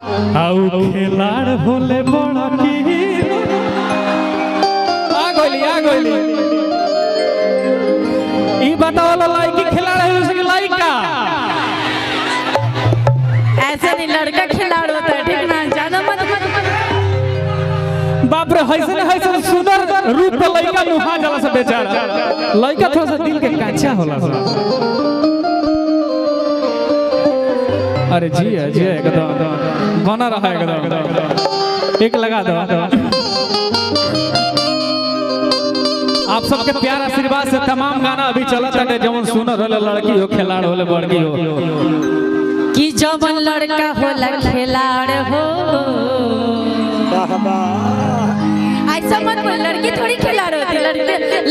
आउ खिलाड़ होले बड़ा की आ गइली ई बताओ लड़की खिलाड़ है उसकी लड़का ऐसा नहीं लड़का खिलाड़ होता है ठीक ना ज्यादा मत बाप रे हैसन सुंदर रूप के लड़का मुहा जाला से बेचारा लड़का थोड़ा सा दिल के कांचा होला अरे जी एकदम बना रहा है एकदम एक लगा दो आप सबके प्यार आशीर्वाद से तमाम गाना अभी चलत है जवन सुनर होले लड़की हो खिलाड़ होले बड़की हो कि जवन लड़का होला खिलाड़ हो ऐसा मत बोल लड़की थोड़ी खिलाड़ होती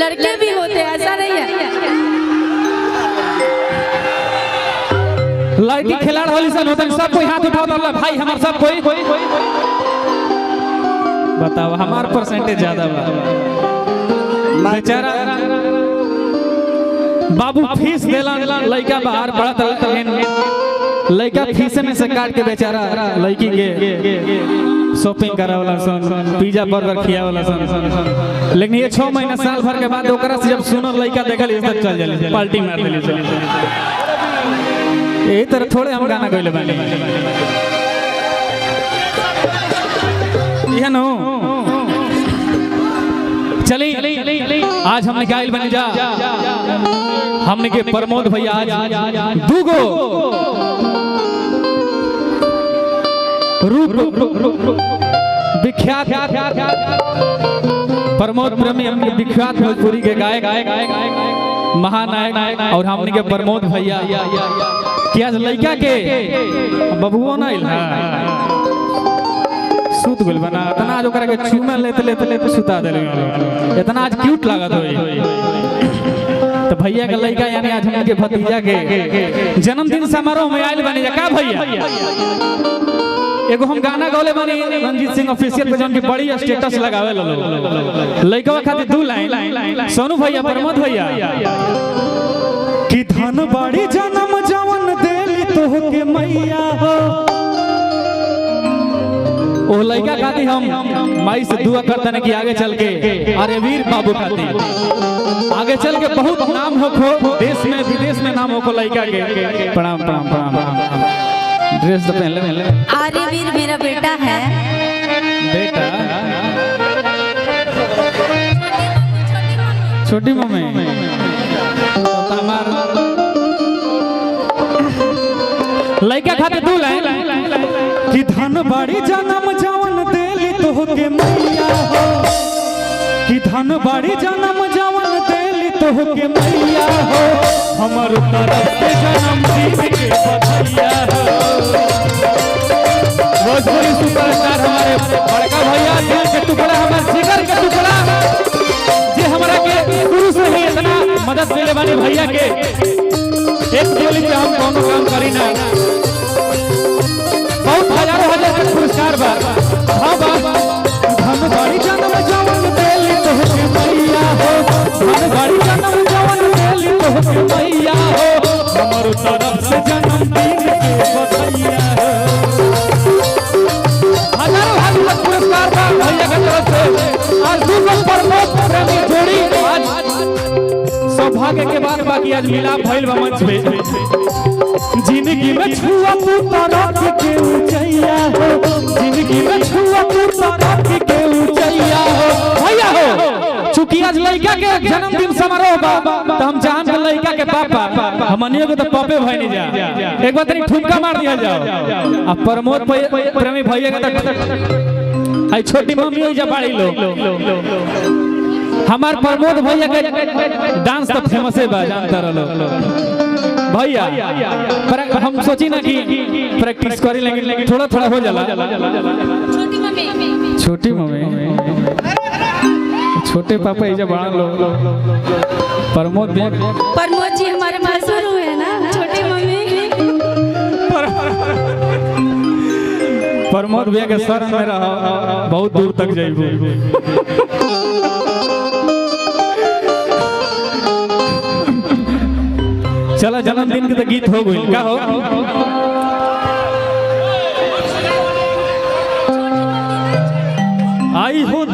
लड़के भी होते ऐसा नहीं है लड़की खिलाड़ होली सन होता सब कोई हाथ उठाओ तो भाई हमार सब कोई बताओ हमार परसेंटेज ज्यादा बा बेचारा बाबू फीस देला लड़का बाहर पढ़त लड़का फीस में से काट के बेचारा लड़की के शॉपिंग करावला सन पिज्जा बर्गर खियावला सन लेकिन ये 6 महीना साल भर के बाद ओकरा से जब सुनर लड़का देखल तब चल जाले पार्टी मार देली यही तरह थोड़े हम गाना गइले बानी यह नो चली आज हमने गाइल बने जा हमने के प्रमोद भैया आज दूगो रूप विख्यात प्रमोद प्रेमी हमने विख्यात भोजपुरी के गायक महानायक और हमने के प्रमोद भैया कि आज लड़का के बबुओ ना इल्हा सूत गुल बना इतना आज ओकरा के चूमे लेते सुता देले इतना आज क्यूट लागत होई तो भैया के लड़का यानी आज हमके भतीजा के जन्मदिन समारोह में आइल बने का भैया एगो हम गाना गौले बानी रंजीत सिंह ऑफिशियल पे जौन की बड़ी स्टेटस लगावे लो लड़का खातिर 2 लाइन सोनू भैया प्रमोद भैया कि धन बाड़ी जन्म जवन देली तोहके मैया हो ओ लड़का खातिर हम माई से दुआ करते हैं कि आगे चल के अरे वीर बाबू खातिर आगे चल के बहुत नाम हो देश में विदेश में नाम हो लड़का के प्रणाम प्रणाम प्रणाम ड्रेस तो पहन ले अरे वीर मेरा बेटा है बेटा छोटी मम्मी हमार लड़का खातिर 2 लाइन कि धन बाड़ी जन्म जवन देली तोहके मैया हो कि धन बाड़ी जन्म जवन देली तोहके मैया हो हमर तरफ से जन्मदिन के बधाइया हो भोजपुरी सुपरस्टार हमारे बड़का भैया दिल के टुकड़ा हमारे जिगर के टुकड़ा जे हमरा के शुरू से ही इतना मदद मिले वाली भैया के एक गोली पे हम कोनो काम करी ना बहुत हजारों हजार के पुरस्कार बा हां बा धन बाड़ी जन्म जवन देली तोहके मैया हो धन बाड़ी जन्म जवन देली तोहके मैया हो हमर तरफ से जन्मदिन के बधाइया हो हजारों हजार पुरस्कार बा भैया के तरफ से आज दूगो प्रमोद प्रेमी जोड़ी आज सौभाग्य के बाद बाकी आज मिलाप भइल बा मंच पे जिंदगी में छुआ तू तरफ के ऊंचाइया हो जिंदगी में छुआ तू तरफ के ऊंचाइया हो भैया हो चूंकि आज लड़का के जन्मदिन समारोह बा तो हम जान के लड़का के पापा हमनियो के तो पापे भाई नहीं जा एक बार तनी ठुमका मार दिया जाओ अब प्रमोद प्रेमी भैया के तो आई छोटी मम्मी हो जा बाड़ी लो हमार प्रमोद भैया के डांस तो फेमस है बा जानता रहो भैया पर हम सोची ना कि प्रैक्टिस करी लेकिन थोड़ा थोड़ा हो जाला छोटी मम्मी छोटे पापा इजा बड़ा लो प्रमोद जी हमारे मासूर हुए ना छोटी मम्मी प्रमोद भैया के शरण में रहो बहुत दूर तक जाइबो चला जन्मदिन के तो गीत हो गई का हो आई हो